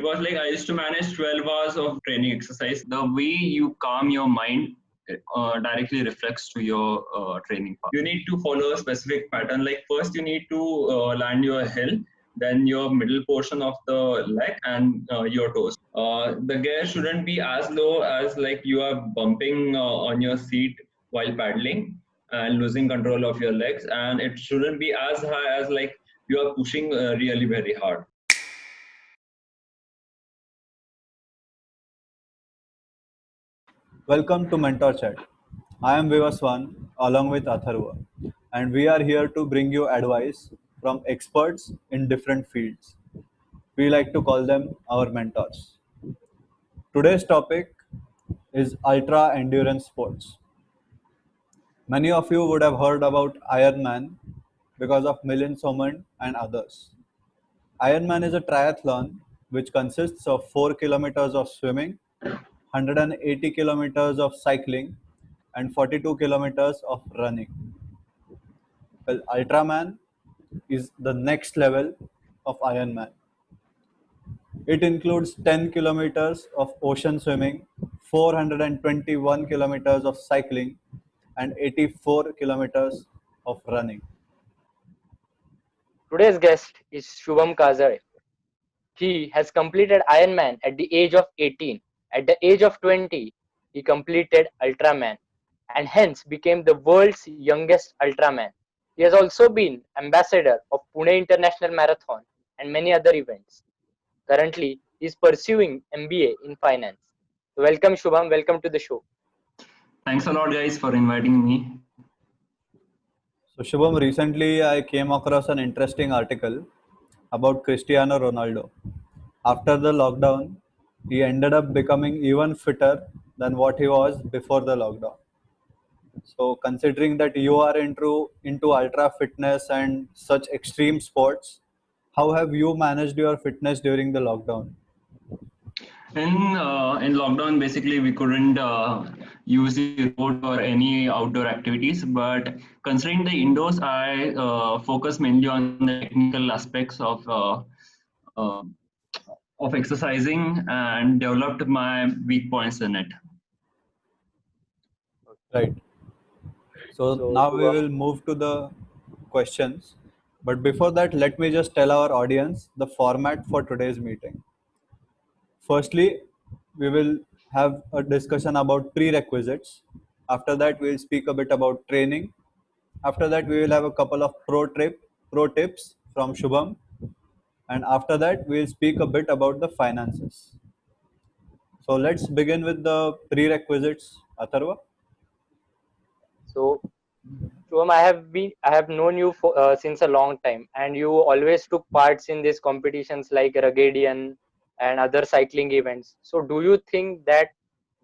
was like I used to manage 12 hours of training exercise. The way you calm your mind directly reflects to your training part. You need to follow a specific pattern. Like first you need to land your heel, then your middle portion of the leg and your toes. The gear shouldn't be as low as like you are bumping on your seat while paddling and losing control of your legs, and it shouldn't be as high as like you are pushing really very hard. Welcome to Mentor Chat. I am Vivaswan along with Atharva, and we are here to bring you advice from experts in different fields. We like to call them our mentors. Today's topic is ultra endurance sports. Many of you would have heard about Ironman because of Milind Soman and others. Ironman is a triathlon which consists of 4 kilometers of swimming, 180 kilometers of cycling, and 42 kilometers of running. Well, Ultraman is the next level of Ironman. It includes 10 kilometers of ocean swimming, 421 kilometers of cycling, and 84 kilometers of running. Today's guest is Shubham Kazare. He has completed Ironman at the age of 18. At the age of 20, he completed Ultraman and hence became the world's youngest Ultraman. He has also been ambassador of Pune International Marathon and many other events. Currently, he is pursuing MBA in finance. Welcome Shubham, welcome to the show. Thanks a lot, guys, for inviting me. So Shubham, recently I came across an interesting article about Cristiano Ronaldo. After the lockdown, he ended up becoming even fitter than what he was before the lockdown. So considering that you are into ultra fitness and such extreme sports, how have you managed your fitness during the lockdown? In lockdown, basically we couldn't use the road or any outdoor activities. But considering the indoors, I focus mainly on the technical aspects uh, of exercising and developed my weak points in it. Right. So now we will move to the questions. But before that, let me just tell our audience the format for today's meeting. Firstly, we will have a discussion about prerequisites. After that, we will speak a bit about training. After that, we will have a couple of pro tips from Shubham. And after that, we will speak a bit about the finances. So let's begin with the prerequisites, Atharva. So Shubham, I have known you for, since a long time, and you always took parts in these competitions like Rugadian and other cycling events. So, do you think that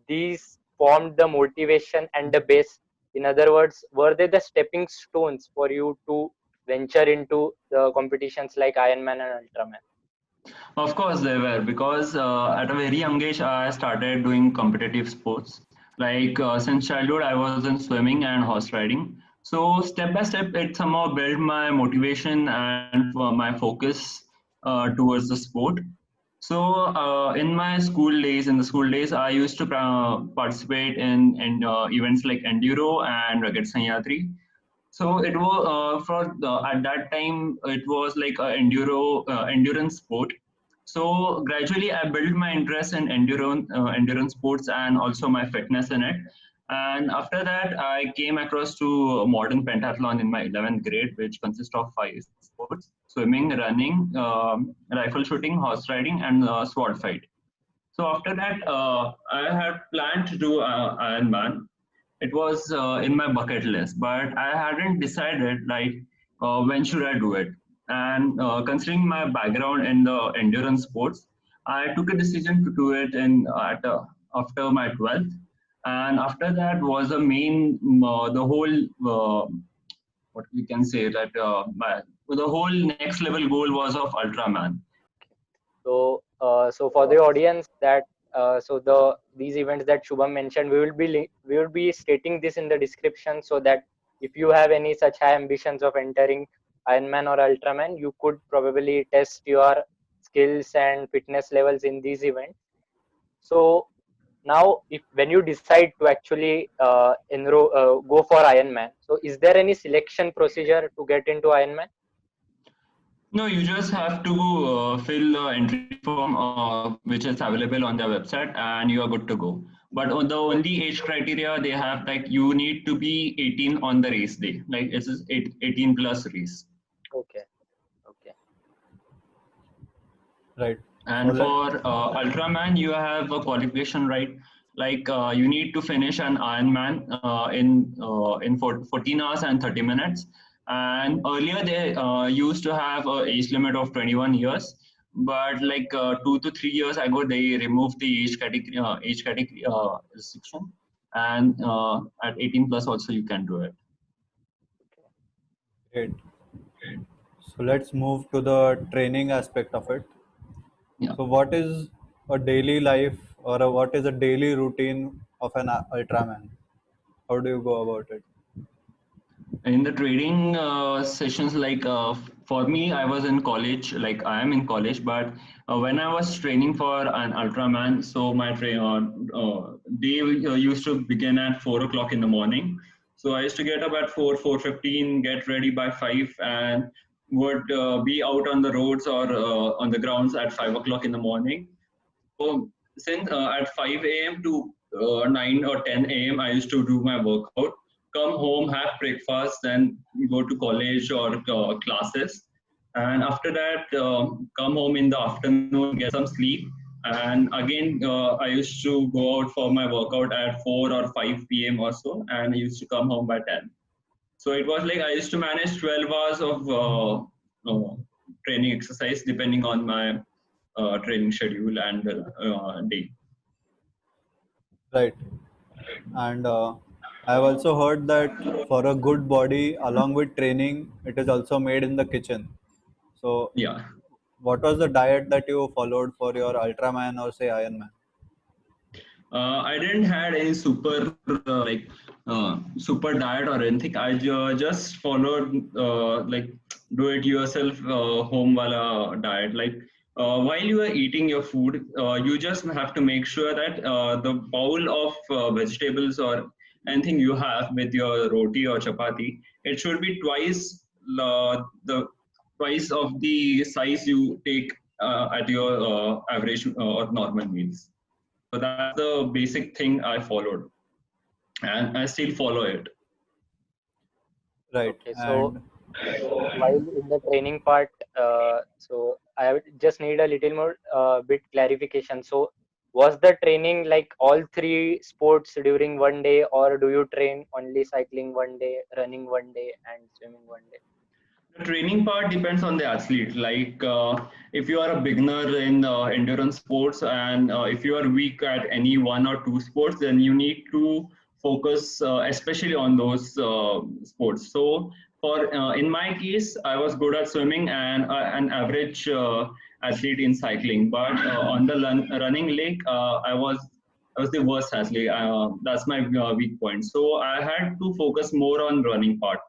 these formed the motivation and the base? In other words, were they the stepping stones for you to venture into the competitions like Ironman and Ultraman? Of course, they were, because at a very young age, I started doing competitive sports. Like since childhood, I was in swimming and horse riding. So step by step, it somehow built my motivation and my focus towards the sport. So in the school days, I used to participate in events like enduro and rugged Sahyadri. So it was at that time it was like a endurance sport. So gradually I built my interest in endurance sports and also my fitness in it. And after that, I came across to modern pentathlon in my 11th grade, which consists of 5 sports: swimming, running, rifle shooting, horse riding, and sword fight. So after that, I had planned to do Ironman. It was in my bucket list, but I hadn't decided like when should I do it. And considering my background in the endurance sports, I took a decision to do it after my 12th. And after that was the whole what we can say that the whole next level goal was of Ultraman. So, so for the audience that these events that Shubham mentioned, we will be stating this in the description so that if you have any such high ambitions of entering Ironman or Ultraman, you could probably test your skills and fitness levels in these events. So now, if when you decide to actually go for Ironman, so is there any selection procedure to get into Ironman? No, you just have to fill the entry form which is available on their website, and you are good to go. But on the only age criteria they have, like you need to be 18 on the race day. Like this is 18 plus race. Okay, okay, Right. So And for Ultraman, you have a qualification, right? Like you need to finish an Ironman in 14 hours and 30 minutes. And earlier they used to have a age limit of 21 years, but like 2 to 3 years ago they removed the age category restriction, and at 18 plus also you can do it. great. So let's move to the training aspect of it. Yeah. So what is a daily life or what is a daily routine of an Ultraman? How do you go about it? In the trading sessions, like for me, I was in college, like I am in college, but when I was training for an Ultraman, so my day used to begin at 4 o'clock in the morning. So I used to get up at 4:15, get ready by 5, and would be out on the roads or on the grounds at 5 o'clock in the morning. So since at 5 a.m. to 9 or 10 a.m., I used to do my workout, come home, have breakfast, then go to college or classes. And after that, come home in the afternoon, get some sleep. And again, I used to go out for my workout at 4 or 5 p.m. or so, and I used to come home by 10. So it was like I used to manage 12 hours of training exercise depending on my training schedule and day. Right. And I've also heard that for a good body, along with training, it is also made in the kitchen. So, Yeah. what was the diet that you followed for your Ultraman or say Ironman? I didn't had any super diet or anything. I just followed like do it yourself home wala diet. Like while you are eating your food, you just have to make sure that the bowl of vegetables or anything you have with your roti or chapati, it should be the twice of the size you take at your average or normal meals. So that's the basic thing I followed, and I still follow it. Right. okay. So, And while in the training part, so I would just need a little more bit clarification. So, was the training like all three sports during one day, or do you train only cycling one day, running one day, and swimming one day? The training part depends on the athlete. Like if you are a beginner in endurance sports, and if you are weak at any one or two sports, then you need to focus especially on those sports. So for in my case, I was good at swimming and an average athlete in cycling. But on the running leg, I was the worst athlete. That's my weak point. So I had to focus more on running part.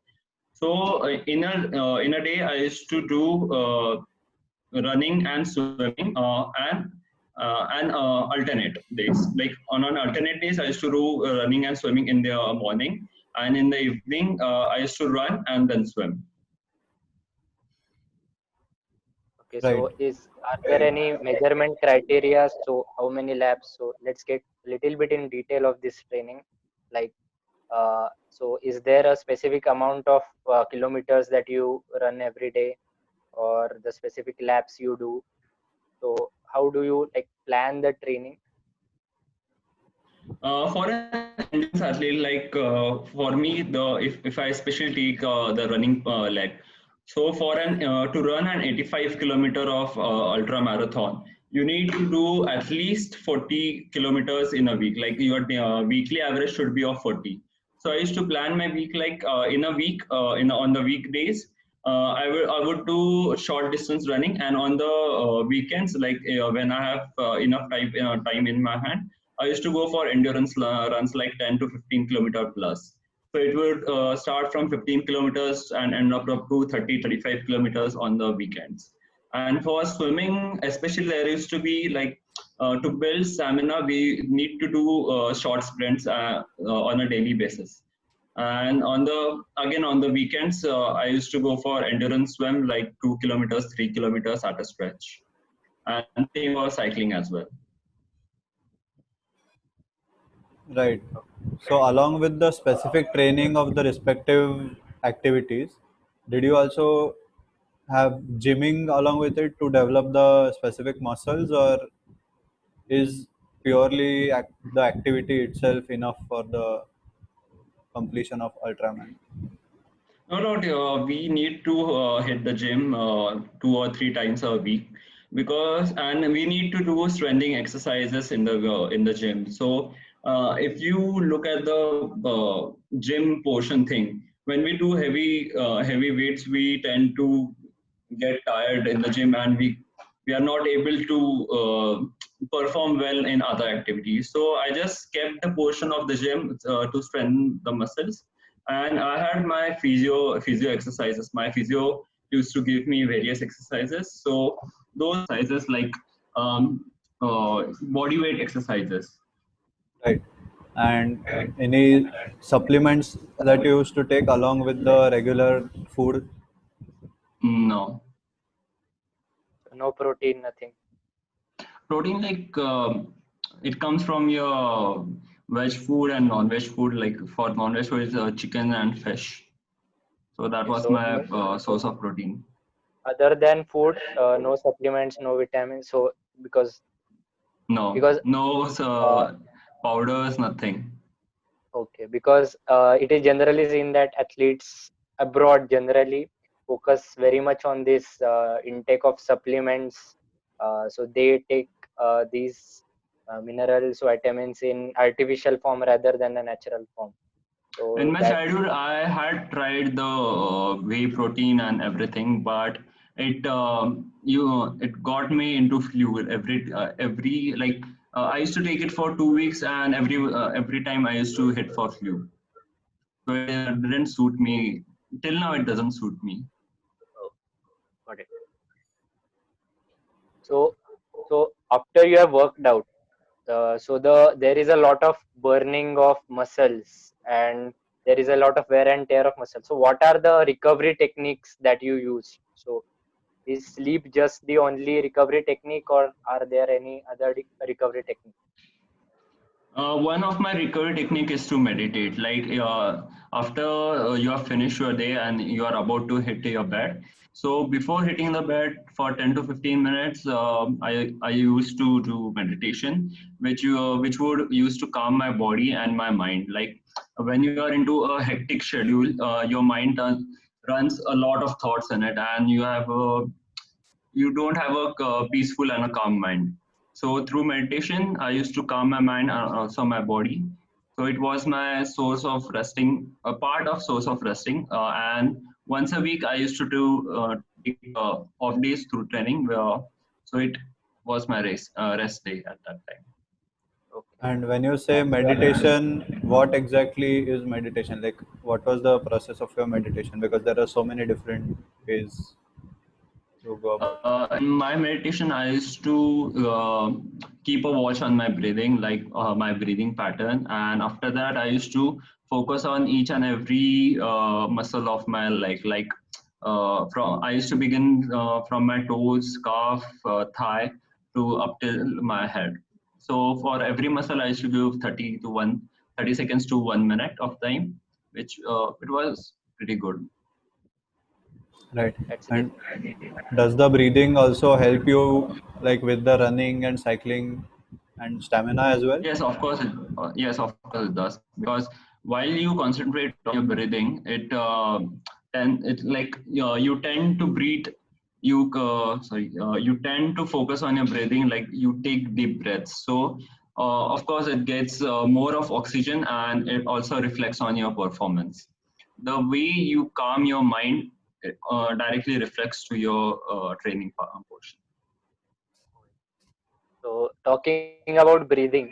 So in a day, I used to do running and swimming and alternate days. Like on alternate days, I used to do running and swimming in the morning, and in the evening, I used to run and then swim. Okay, right. so are there any measurement criteria? So how many laps? So let's get a little bit in detail of this training. Like, so is there a specific amount of kilometers that you run every day, or the specific laps you do? So how do you like plan the training? For an endurance athlete, like for me, if I especially take the running leg, so for an to run an 85 kilometer of ultra marathon, you need to do at least 40 kilometers in a week. Like your weekly average should be of 40. So I used to plan my week like in a week, on the weekdays. I would do short distance running, and on the weekends, like when I have enough time in my hand, I used to go for endurance runs like 10 to 15 kilometer plus. So it would start from 15 kilometers and end up to 30, 35 kilometers on the weekends. And for swimming, especially, there used to be like to build stamina, we need to do short sprints on a daily basis. And on the weekends, I used to go for endurance swim, like 2 kilometers, 3 kilometers at a stretch, and same for cycling as well. Right. So, along with the specific training of the respective activities, did you also have gymming along with it to develop the specific muscles, or is purely the activity itself enough for the completion of Ultraman? No, no, we need to hit the gym 2 or 3 times a week and we need to do strengthening exercises in the gym. So if you look at the gym portion thing, when we do heavy weights, we tend to get tired in the gym, and we are not able to perform well in other activities. So I just kept the portion of the gym to strengthen the muscles, and I had my physio exercises. My physio used to give me various exercises. So those exercises like um, body weight exercises. Right. And any supplements that you used to take along with the regular food? No No protein, nothing. protein, like it comes from your veg food and non-veg food. Like for non-veg food is chicken and fish. So that Okay, was so my no, source of protein. other than food, no supplements, no vitamins. So because No, because no uh, powders, nothing. okay, because it is generally seen that athletes abroad generally focus very much on this intake of supplements. So they take these minerals, vitamins in artificial form rather than a natural form. In So my that's childhood, I had tried the whey protein and everything, but it got me into flu every like I used to take it for 2 weeks, and every time I used to hit for flu. So it didn't suit me. Till now, it doesn't suit me. oh, got it. So after you have worked out, so there is a lot of burning of muscles and there is a lot of wear and tear of muscles. So what are the recovery techniques that you use? So is sleep just the only recovery technique, or are there any other recovery techniques? One of my recovery technique is to meditate. Like after you have finished your day and you are about to hit your bed. So before hitting the bed for 10 to 15 minutes, I used to do meditation, which would used to calm my body and my mind. Like when you are into a hectic schedule, your mind runs a lot of thoughts in it, and you don't have a peaceful and a calm mind. So through meditation, I used to calm my mind and also my body. So it was my source of resting, a part of source of resting. And once a week, I used to do take off days through training. So it was my rest day at that time. Okay. And when you say meditation, what exactly is meditation? Like, what was the process of your meditation? Because there are so many different ways to go about it. In my meditation, I used to keep a watch on my breathing, like my breathing pattern. And after that, I used to focus on each and every muscle of my leg. Like I used to begin from my toes, calf, thigh, to up till my head. So for every muscle, I used to give 30 seconds to 1 minute of time, which it was pretty good. Right. That's really And does the breathing also help you, like with the running and cycling and stamina as well? Yes, of course. Yes, of course it does. Because while you concentrate on your breathing, you tend to breathe. You tend to focus on your breathing. Like you take deep breaths. So of course it gets more of oxygen, and it also reflects on your performance. The way you calm your mind directly reflects to your training portion. so talking about breathing.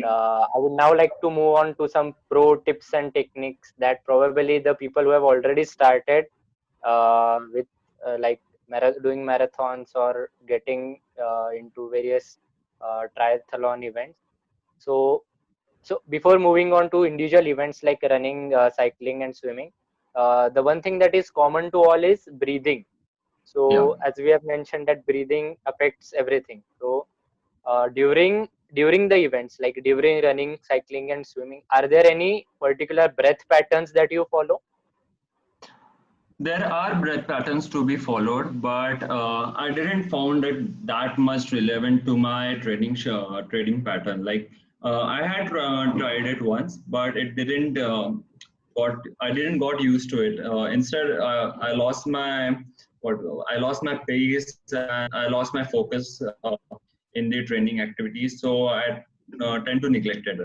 I would now like to move on to some pro tips and techniques that probably the people who have already started with like doing marathons or getting into various triathlon events. So before moving on to individual events like running, cycling, and swimming, the one thing that is common to all is breathing. Yeah. So as we have mentioned that breathing affects everything. So during the events, like during running, cycling, and swimming, are there any particular breath patterns that you follow? There are breath patterns to be followed, but I didn't found it that much relevant to my trading pattern. Like I had tried it once, but it didn't got I didn't got used to it. Instead, I lost my what I lost my pace and I lost my focus in the training activities. So I tend to neglect it.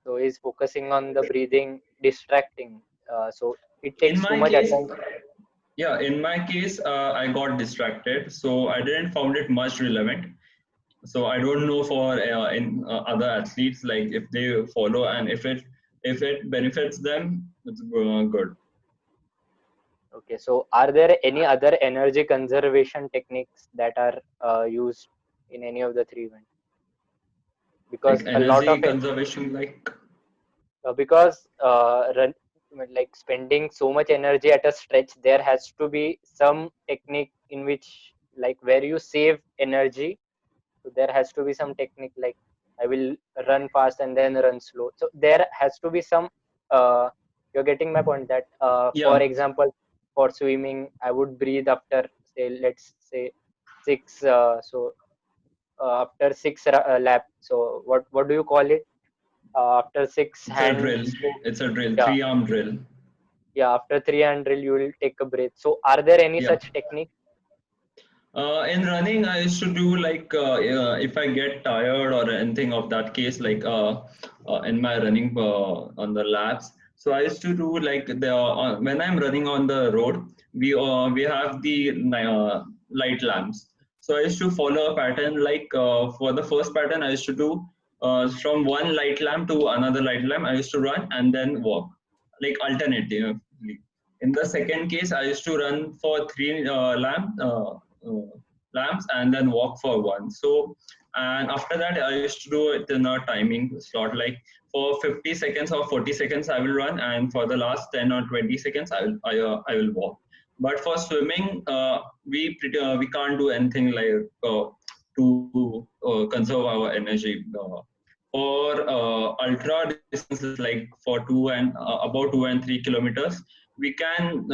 So is focusing on the breathing distracting? So it In takes too my much case, attention. yeah, in my case, I got distracted, so I didn't found it much relevant. So I don't know for in other athletes, like if they follow and if it benefits them, it's good. Okay, so are there any other energy conservation techniques that are used in any of the three events? Like Because a lot of energy conservation, like because like spending so much energy at a stretch, there has to be some technique in which, like, where you save energy. So there has to be some technique, like I will run fast and then run slow. So there has to be some you're getting my point, that for yeah, example, for swimming I would breathe after, say, let's say six after lap. So what do you call it, after six it's a hand drill. stroke? It's a drill, Yeah, 3 arm drill. yeah, after 300 you will take a breath. So are there any Yeah. such technique? In running, I used to do like if I get tired or anything of that case, like in my running on the laps. So I used to do like when I'm running on the road, we have the light lamps. So I used to follow a pattern like for the first pattern, I used to do from one light lamp to another light lamp. I used to run and then walk, like alternatively. In the second case, I used to run for three uh, lamps and then walk for one. So, and after that, I used to do it in a timing slot, like for 50 seconds or 40 seconds, I will run, and for the last 10 or 20 seconds, I will walk. But for swimming, we can't do anything like to conserve our energy. For ultra distances, like for about 2 and 3 kilometers, we can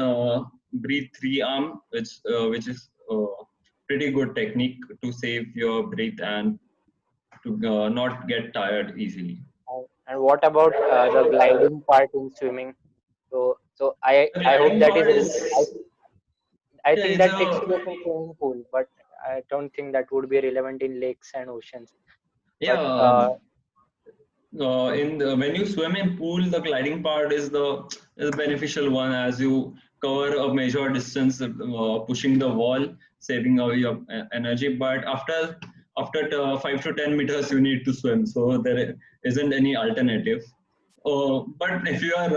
breathe 3 arm, which is pretty good technique to save your breath and to not get tired easily. And what about the gliding part in swimming? So The I hope gliding that is part is I yeah, think it's that takes a place in swimming pool, but I don't think that would be relevant in lakes and oceans. yeah. But When you swim in pool, the gliding part is the beneficial one, as you cover a major distance, pushing the wall, saving away your energy. But after 5 to 10 meters, you need to swim, so there isn't any alternative. But if you are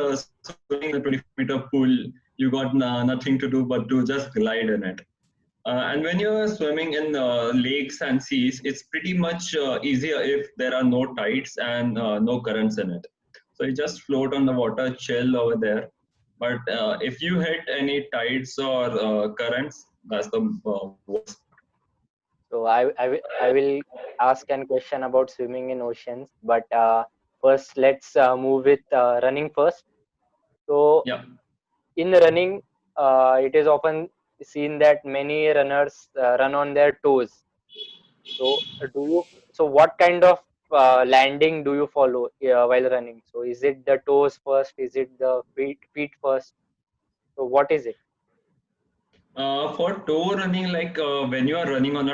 swimming in a 25-meter pool, you got nothing to do but to just glide in it. And when you're swimming in lakes and seas, it's pretty much easier if there are no tides and no currents in it. So you just float on the water, chill over there. But if you hit any tides or currents, that's the worst. so I will ask an question about swimming in oceans, but first let's move with running first. So Yeah. in running, it is often seen that many runners run on their toes. So what kind of landing do you follow while running? So is it the toes first? Is it the feet first? So what is it? For toe running, like when you are running on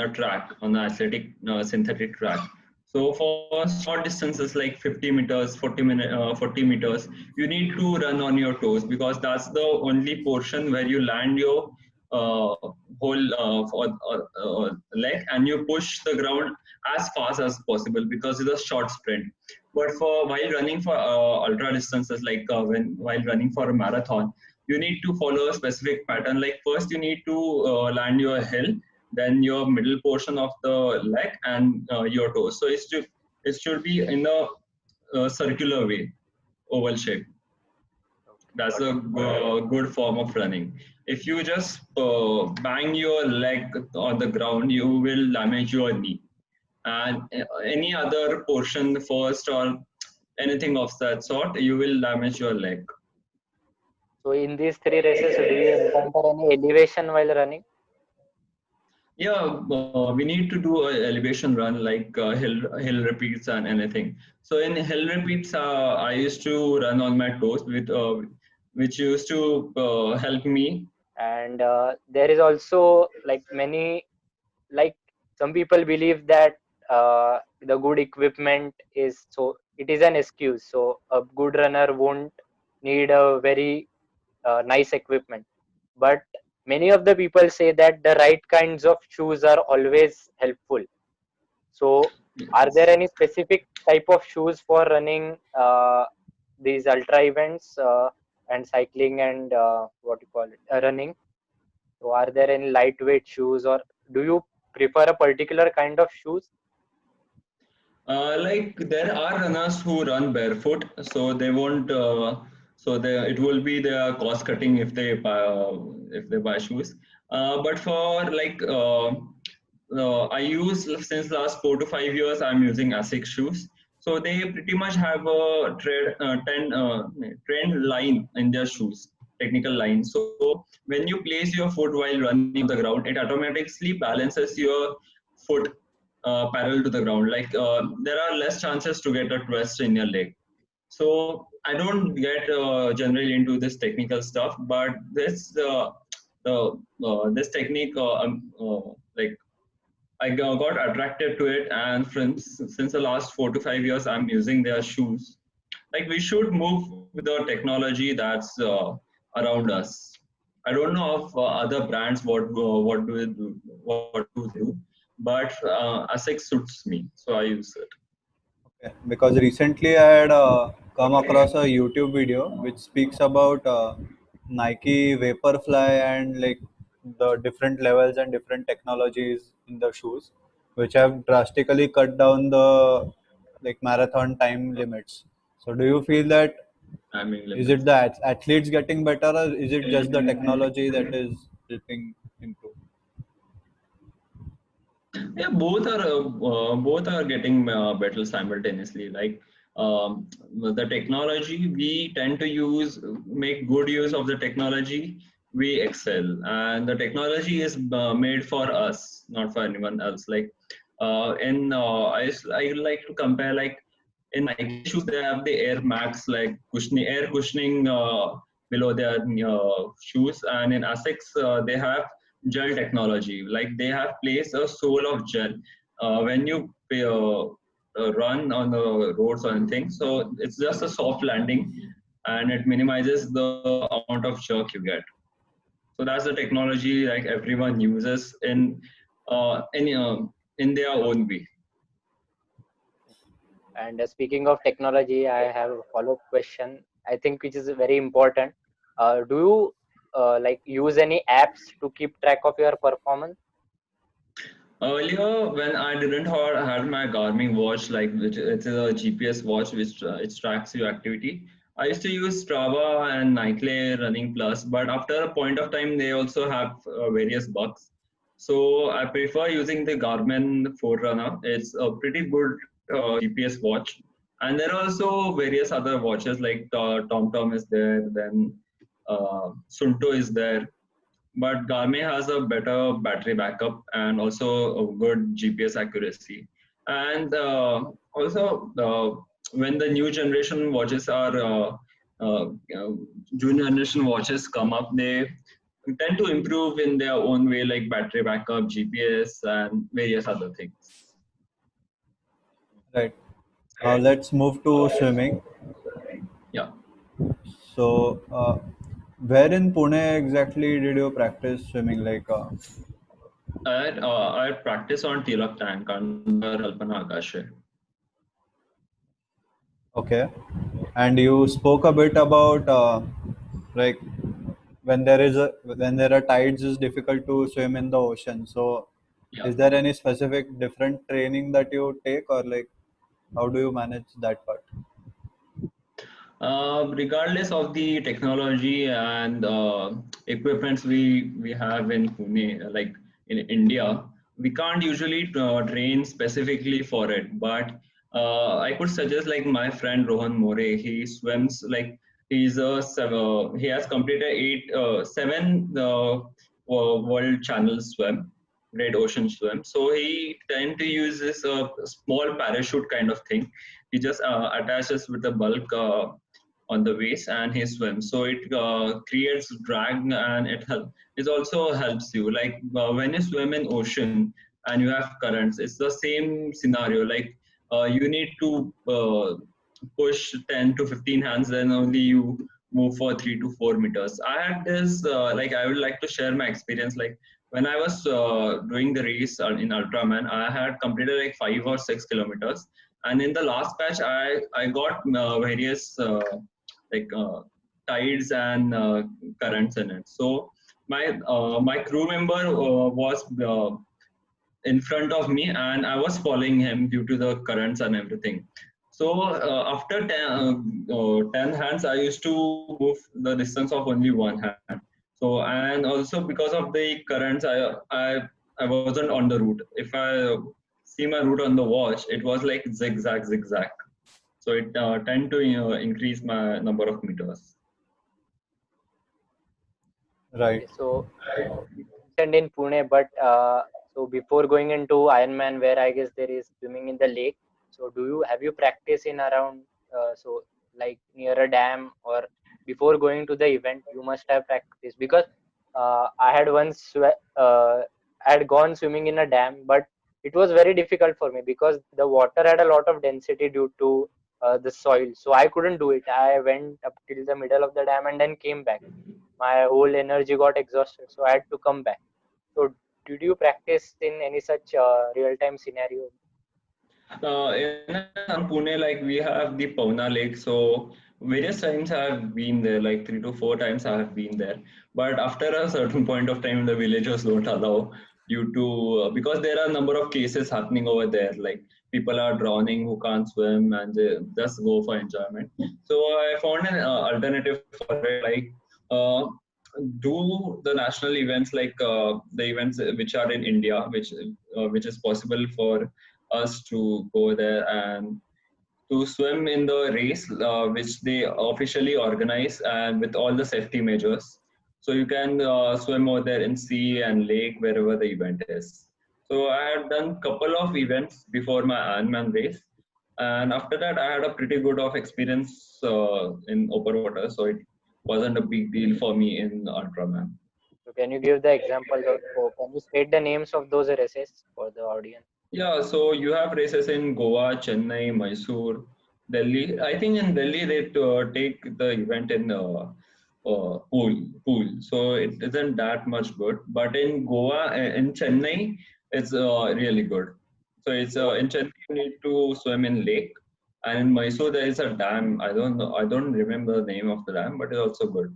a track, on an athletic synthetic track. So for short distances like 50 meters, 40 meters, you need to run on your toes because that's the only portion where you land your uh, whole leg and you push the ground as fast as possible because it's a short sprint. But for while running for ultra distances, like while running for a marathon, you need to follow a specific pattern. Like first you need to land your heel, then your middle portion of the leg, and your toes. So it should be in a circular way, oval shape. Okay, That's got a it. good form of running. If you just bang your leg on the ground, you will damage your knee. And any other portion first or anything of that sort, you will damage your leg. So in these three races, do you encounter any elevation while running? Yeah, we need to do a elevation run like hill repeats and anything. So in hill repeats, I used to run on my toes, with which used to help me. And there is also like many, like some people believe that the good equipment is, so it is an excuse, so a good runner won't need a very nice equipment, but many of the people say that the right kinds of shoes are always helpful. So are there any specific type of shoes for running these ultra events and cycling and what you call it, running? So are there any lightweight shoes, or do you prefer a particular kind of shoes? Like there are runners who run barefoot, so they won't. It will be their cost cutting if they buy shoes. But for I use since last 4 to 5 years. I'm using Asics shoes, so they pretty much have a trend line in their shoes, technical line. So when you place your foot while running on the ground, it automatically balances your foot parallel to the ground. Like there are less chances to get a twist in your leg. So I don't get generally into this technical stuff, but this technique, like got attracted to it, and since the last 4 to 5 years, I'm using their shoes. Like we should move with the technology that's around us. I don't know of other brands what do they do, but Asics suits me, so I use it. Okay. Because recently I had come across a YouTube video which speaks about Nike Vaporfly and like the different levels and different technologies in the shoes, which have drastically cut down the like marathon time limits. So do you feel that Timing is it limits. the athletes getting better, or is it just the technology that is helping improve? Yeah, both are getting better simultaneously. Like the technology, we tend to make good use of the technology. We excel, and the technology is made for us, not for anyone else. Like I like to compare, like in Nike shoes they have the Air Max, like air cushioning below their shoes, and in Asics they have gel technology. Like they have placed a sole of gel when you run on the roads or anything. So it's just a soft landing, and it minimizes the amount of jerk you get. So that's the technology like everyone uses in their own way. And speaking of technology, I have a follow-up question, I think, which is very important. Do you like use any apps to keep track of your performance? Earlier, when I didn't had my Garmin watch, like which it's a GPS watch which it tracks your activity. I used to use Strava and Nike Running Plus, but after a point of time, they also have various bugs. So I prefer using the Garmin Forerunner. It's a pretty good GPS watch, and there are also various other watches like TomTom is there, then Sunto is there, but Garmin has a better battery backup and also a good GPS accuracy. And also, when the new generation watches are junior generation watches come up, they tend to improve in their own way, like battery backup, GPS, and various other things. Right. Now let's move to swimming. Yeah. So, where in Pune exactly did you practice swimming? Like, I practice on Tilak Tank under Kalpana Akashe. okay, and you spoke a bit about like when there are tides, it's difficult to swim in the ocean. So, Yeah. is there any specific different training that you take, or like how do you manage that part? Regardless of the technology and equipments we have in Pune, like in India, we can't usually train specifically for it. But I could suggest like my friend Rohan More. He swims like he has completed seven world channel swim, Great Ocean Swim. So he tend to use this small parachute kind of thing. He just attaches with the bulk on the waist and he swims. So it creates drag and it also helps you. Like when you swim in ocean and you have currents, it's the same scenario. Like you need to push 10 to 15 hands, then only you move for 3 to 4 meters. I had this, like I would like to share my experience. Like when I was doing the race in Ultraman, I had completed like 5 or 6 kilometers. And in the last patch, I got various like tides and currents in it. So my crew member was in front of me, and I was following him due to the currents and everything. So after 10 hands, I used to move the distance of only one hand. So and also because of the currents, I wasn't on the route. If I see my route on the watch, it was like zigzag, zigzag. So it tend to increase my number of meters. Right. Okay, so mentioned in Pune, but so before going into Ironman, where I guess there is swimming in the lake. So have you practiced in around so like near a dam, or before going to the event you must have practiced? Because I had I had gone swimming in a dam, but it was very difficult for me because the water had a lot of density due to the soil, so I couldn't do it. I went up till the middle of the dam and then came back. My whole energy got exhausted, so I had to come back. So did you practice in any such real time scenario? In Pune, like we have the Pauna Lake, so various times I have been there, like 3 to 4 times I have been there. But after a certain point of time, the villagers don't allow due to because there are a number of cases happening over there, like people are drowning who can't swim and they just go for enjoyment. So I found an alternative for it, like uh, do the national events like the events which are in India, which is possible for us to go there and to swim in the race which they officially organize and with all the safety measures. So you can swim over there in sea and lake wherever the event is. So I had done couple of events before my Ironman race, and after that I had a pretty good of experience in open water. So it wasn't a big deal for me in Ultraman. So can you give the examples of, or can you state the names of those races for the audience? Yeah, so you have races in Goa, Chennai, Mysore, Delhi. I think in Delhi they take the event in pool. So it isn't that much good. But in Goa, in Chennai, it's really good. So it's So in Chennai you need to swim in lake, and in Mysore there is a dam. I don't know. I don't remember the name of the dam, but it's also good.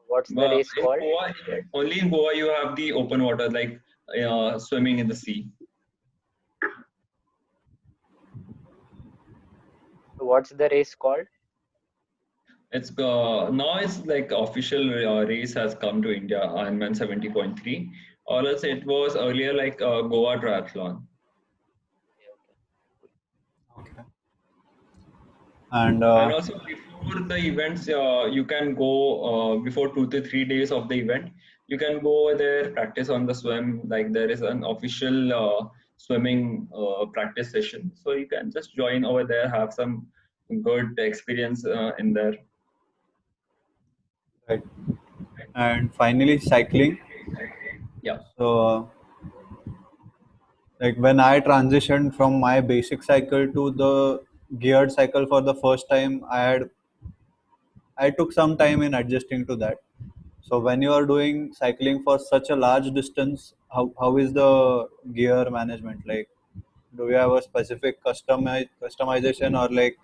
what's the race In called? Goa, only in Goa you have the open water, like swimming in the sea. So what's the race called? It's now it's like official race has come to India, Ironman 70.3. Or else it was earlier like Goa Triathlon. Okay, okay. Okay. And And also before the events, you can go before 2 to 3 days of the event. You can go over there, practice on the swim. Like there is an official swimming practice session, so you can just join over there, have some good experience in there. right. And finally, cycling. Yeah. So, like when I transitioned from my basic cycle to the geared cycle for the first time, I took some time in adjusting to that. So when you are doing cycling for such a large distance, how is the gear management? Like, do you have a specific customization or like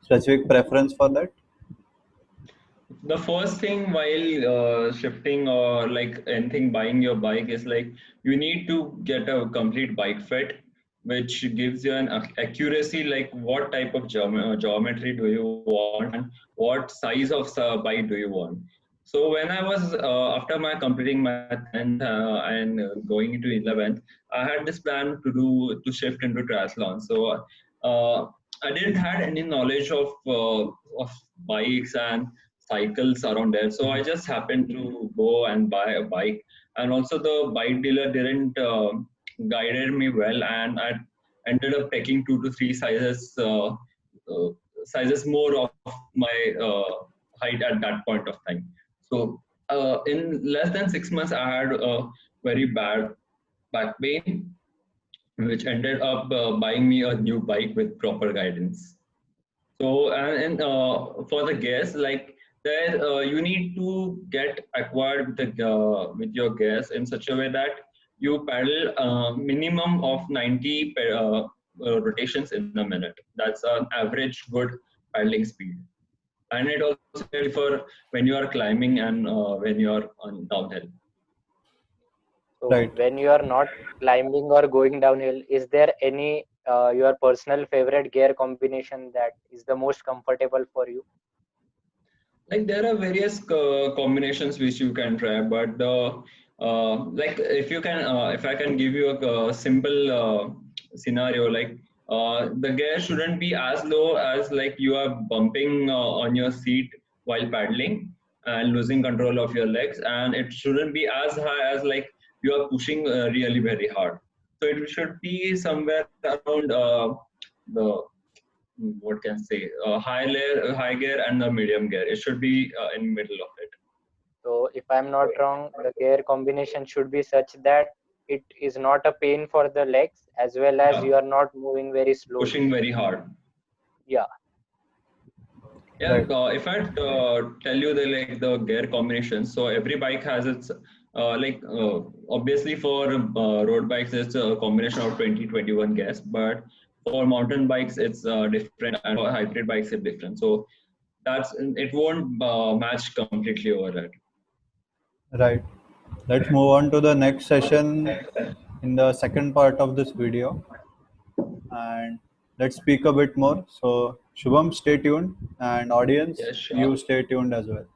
specific preference for that? The first thing while shifting or like anything buying your bike is like you need to get a complete bike fit, which gives you an accuracy like what type of geometry do you want and what size of bike do you want. So when I was after my completing my 10th and going into 11th, I had this plan to shift into triathlon. So I didn't had any knowledge of bikes and cycles around there. So I just happened to go and buy a bike, and also the bike dealer didn't guided me well, and I ended up taking 2 to 3 sizes more of my height at that point of time. So in less than 6 months, I had a very bad back pain, which ended up buying me a new bike with proper guidance. So and for the gas, like there, you need to get acquired with your gas in such a way that you paddle minimum of 90 rotations in a minute. That's an average good paddling speed, and it also for when you are climbing and when you are on downhill. So Right. when you are not climbing or going downhill, is there any your personal favorite gear combination that is the most comfortable for you? Like there are various combinations which you can try, but the like if I can give you a simple scenario, like the gear shouldn't be as low as like you are bumping on your seat while paddling and losing control of your legs, and it shouldn't be as high as like you are pushing really very hard. So it should be somewhere around the what can I say high gear and the medium gear. It should be in middle of it, So if I'm not wrong, the gear combination should be such that it is not a pain for the legs as well as yeah, you are not moving very slowly. pushing very hard. Yeah. Yeah, Right. if I tell you the like the gear combinations, so every bike has its obviously for road bikes it's a combination of 20 21 gears, but for mountain bikes it's different, and for hybrid bikes it's different. So that's it won't match completely over that. Right. Let's move on to the next session in the second part of this video, and let's speak a bit more. So, Shubham, stay tuned, and audience, Yeah, you sure. stay tuned as well.